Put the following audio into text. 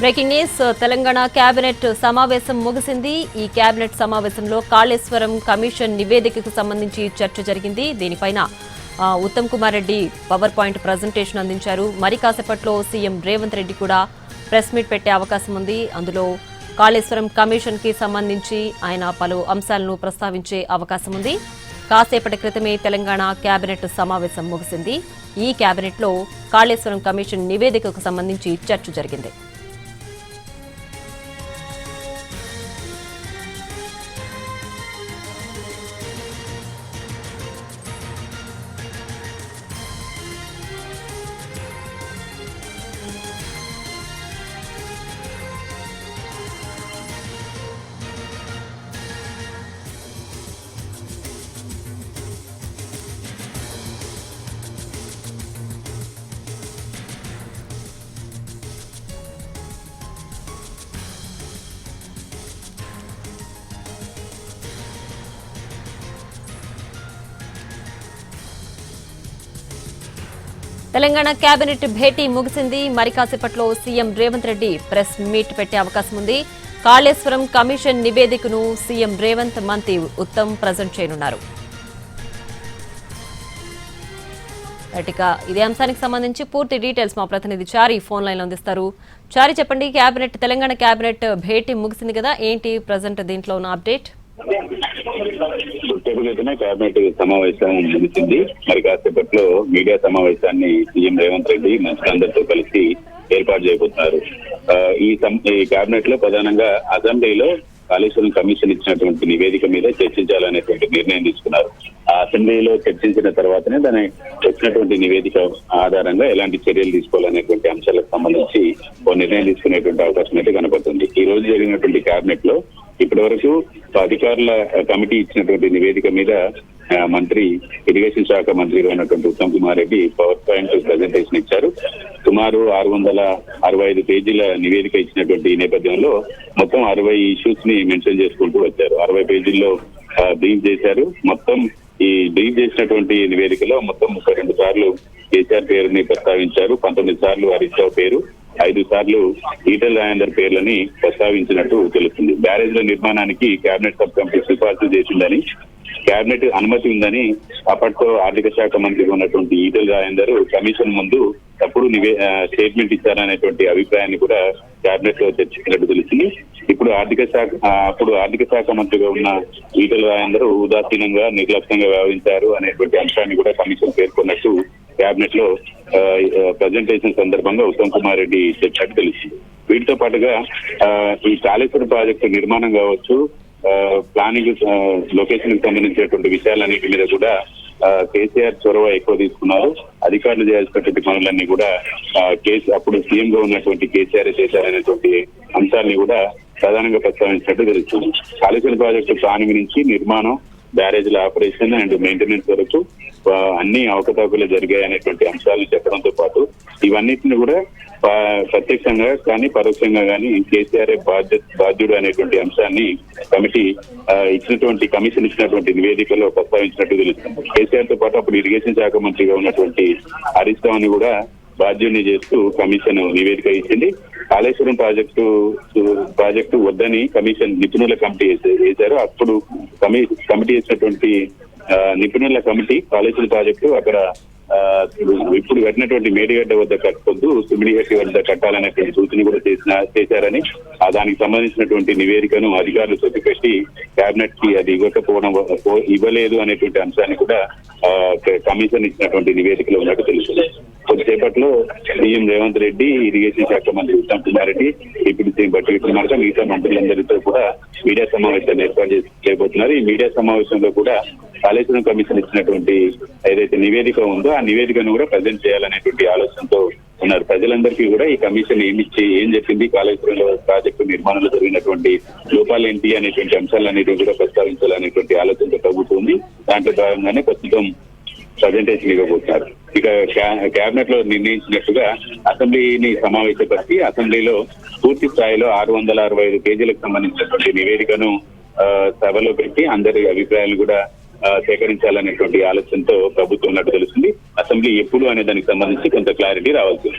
Breaking news Telangana cabinet సమావేశం ముగిసింది. ఈ కేబినెట్ సమావేశంలో కాళేశ్వరం కమిషన్ నివేదికకు సంబంధించి చర్చ జరిగింది. దీనిపైన Uttam Kumar Reddy power point presentation అందించారు. మరి కాసేపట్లో సీఎం రేవంత్ రెడ్డి కూడా ప్రెస్ మీట్ పెట్టే అవకాశం ఉంది. అందులో కాళేశ్వరం కమిషన్ కి సంబంధించి ఆయన పలు అంశాలను ప్రస్తావించే అవకాశం ఉంది. కాసేపటి క్రితమే తెలంగాణ కేబినెట్ సమావేశం ముగిసింది. ఈ కేబినెట్లో కాళేశ్వరం కమిషన్ నివేదికకు సంబంధించి చర్చ జరిగింది. తెలంగాణ కేబినెట్ భేటీ ముగిసింది. మరి కాసేపట్లో CM Revanth Reddy press meet పెట్టే అవకాశం ఉంది. కాళేశ్వరం కమిషన్ నివేదికను సీఎం రేవంత్ మంత్రి ఉత్తమ్ ప్రజెంట్ చేయనున్నారు. ఇదే అంశానికి సంబంధించి పూర్తి డీటెయిల్స్ మా ప్రతినిధి చారి ఫోన్ లైన్ లో అందిస్తారు. చారి, చెప్పండి, తెలంగాణ కేబినెట్ భేటీ ముగిసింది కదా, ఏంటి ప్రజెంట్ దీంట్లో ఉన్న అప్డేట్? కేబినెట్ సమావేశం ముగిసింది. మరి కాసేపట్లో మీడియా సమావేశాన్ని సీఎం రేవంత్ రెడ్డి మంత్రులందరితో కలిసి ఏర్పాటు చేయబోతున్నారు. ఈ కేబినెట్ లో ప్రధానంగా అసెంబ్లీలో కాళేశ్వరం కమిషన్ ఇచ్చినటువంటి నివేదిక మీద చర్చించాలనేటువంటి నిర్ణయం తీసుకున్నారు. ఆ అసెంబ్లీలో చర్చించిన తర్వాతనే దాని వచ్చినటువంటి నివేదిక ఆధారంగా ఎలాంటి చర్యలు తీసుకోవాలనేటువంటి అంశాలకు సంబంధించి ఓ నిర్ణయం తీసుకునేటువంటి అవకాశం అయితే కనబడుతుంది. ఈ రోజు జరిగినటువంటి కేబినెట్ లో ఇప్పటి వరకు అధికారుల కమిటీ ఇచ్చినటువంటి నివేదిక మీద మంత్రి ఇరిగేషన్ శాఖ మంత్రిగా ఉన్నటువంటి Uttam Kumar Reddy power point presentation ఇచ్చారు. సుమారు 665 పేజీల నివేదిక ఇచ్చినటువంటి నేపథ్యంలో మొత్తం 60 ఇష్యూస్ ని మెన్షన్ చేసుకుంటూ వచ్చారు. 60 పేజీల్లో బ్రీఫ్ చేశారు. మొత్తం ఈ బ్రీఫ్ చేసినటువంటి నివేదికలో మొత్తం 32 సార్లు కేసీఆర్ పేరుని ప్రస్తావించారు. 19 సార్లు హరీష్ రావు పేరు, 5 సార్లు ఈటెల రాజేందర్ పేర్లని ప్రస్తావించినట్టు తెలుస్తుంది. బ్యారేజ్ల నిర్మాణానికి కేబినెట్ సబ్ కమిటీ సిఫార్సు చేసిందని, కేబినెట్ అనుమతి ఉందని అప్పట్లో ఆర్థిక శాఖ మంత్రిగా ఉన్నటువంటి ఈటెల రాజేందర్ కమిషన్ ముందు తప్పుడు స్టేట్మెంట్ ఇచ్చారనేటువంటి అభిప్రాయాన్ని కూడా కేబినెట్ లో చర్చించినట్టు తెలిసింది. ఇప్పుడు ఆర్థిక శాఖ మంత్రిగా ఉన్న ఈటెల రాజేందర్ ఉదాసీనంగా నిర్లక్ష్యంగా వ్యవహరించారు అనేటువంటి అంశాన్ని కూడా కమిషన్ పేర్కొన్నట్టు కేబినెట్ లో ప్రజెంటేషన్ సందర్భంగా ఉత్తమ్ కుమార్ రెడ్డి చెప్పినట్టు తెలిసింది. వీటితో పాటుగా ఈ కాళేశ్వరం ప్రాజెక్టు నిర్మాణం కావచ్చు, ప్లానింగ్ లొకేషన్ కి సంబంధించినటువంటి విషయాలన్నిటి మీద కూడా కేసీఆర్ చొరవ ఎక్కువ తీసుకున్నారు. అధికారులు చేయాల్సినటువంటి పనులన్నీ కూడా అప్పుడు సీఎం గా ఉన్నటువంటి కేసీఆర్ చేశారనేటువంటి అంశాన్ని కూడా ప్రధానంగా ప్రస్తావించినట్టు తెలుస్తుంది. కాళేశ్వరం ప్రాజెక్టు ప్లానింగ్ నుంచి నిర్మాణం, బ్యారేజ్ల ఆపరేషన్ అండ్ మెయింటెనెన్స్ వరకు అన్ని అవకతవకలు జరిగాయి అనేటువంటి అంశాలను చెప్పడంతో పాటు ఇవన్నిటిని కూడా ప్రత్యక్షంగా కానీ పరోక్షంగా కానీ కేసీఆర్ బాధ్యుడు అనేటువంటి అంశాన్ని కమిషన్ ఇచ్చినటువంటి నివేదికలో ప్రస్తావించినట్టు తెలుస్తుంది. కేసీఆర్ తో పాటు అప్పుడు ఇరిగేషన్ శాఖ మంత్రిగా ఉన్నటువంటి హరీష్ రావుని కూడా బాధ్యుడిని చేస్తూ కమిషన్ నివేదిక ఇచ్చింది. కాళేశ్వరం ప్రాజెక్టు వద్దని కమిషన్ నిపుణుల కమిటీ వేశారు. అప్పుడు కమిటీ వేసినటువంటి నిపుణుల కమిటీ కాళేశ్వరం ప్రాజెక్టు అక్కడ ఇప్పుడు కట్టినటువంటి మేడిగడ్డ వద్ద కట్టొద్దు, సుమిడిగడ్డ వద్ద కట్టాలనేటువంటి సూచన కూడా చేశారని దానికి సంబంధించినటువంటి నివేదికను అధికారులు తొక్కిపెట్టి కేబినెట్ కి అది ఇవ్వలేదు అనేటువంటి అంశాన్ని కూడా కమిషన్ ఇచ్చినటువంటి నివేదికలో ఉన్నట్టు తెలుస్తుంది. కొద్దిసేపట్లో సీఎం రేవంత్ రెడ్డి, ఇరిగేషన్ శాఖ మంత్రి ఉత్తమ్ కుమార్ రెడ్డి, డిప్యూటీ బట్టి విక్రమార్క, మిగతా మంత్రులందరితో కూడా మీడియా సమావేశాన్ని ఏర్పాటు చేయబోతున్నారు. ఈ మీడియా సమావేశంలో కూడా కాళేశ్వరం కమిషన్ ఇచ్చినటువంటి ఏదైతే నివేదిక ఉందో ఆ నివేదికను కూడా ప్రజెంట్ చేయాలనేటువంటి ఆలోచనతో ఉన్నారు. ప్రజలందరికీ కూడా ఈ కమిషన్ ఏం చెప్పింది, కాళేశ్వరంలో ప్రాజెక్టు నిర్మాణంలో జరిగినటువంటి లోపాలు ఏంటి అనేటువంటి అంశాలన్నిటిని కూడా ప్రస్తావించాలనేటువంటి ఆలోచనతో తగ్గుతుంది. దాంట్లో భాగంగానే ప్రస్తుతం ప్రజెంటేషన్ ఇవ్వబోతున్నారు. ఇక కేబినెట్ లో నిర్ణయించినట్టుగా అసెంబ్లీని సమావేశపరిచి అసెంబ్లీలో పూర్తి స్థాయిలో 665 పేజీలకు సంబంధించినటువంటి నివేదికను సభలో పెట్టి అందరి అభిప్రాయాలు కూడా సేకరించాలనేటువంటి ఆలోచనతో ప్రభుత్వం ఉన్నట్టు తెలుస్తుంది. అసెంబ్లీ ఎప్పుడు అనే దానికి సంబంధించి కొంత క్లారిటీ రావాల్సి ఉంది.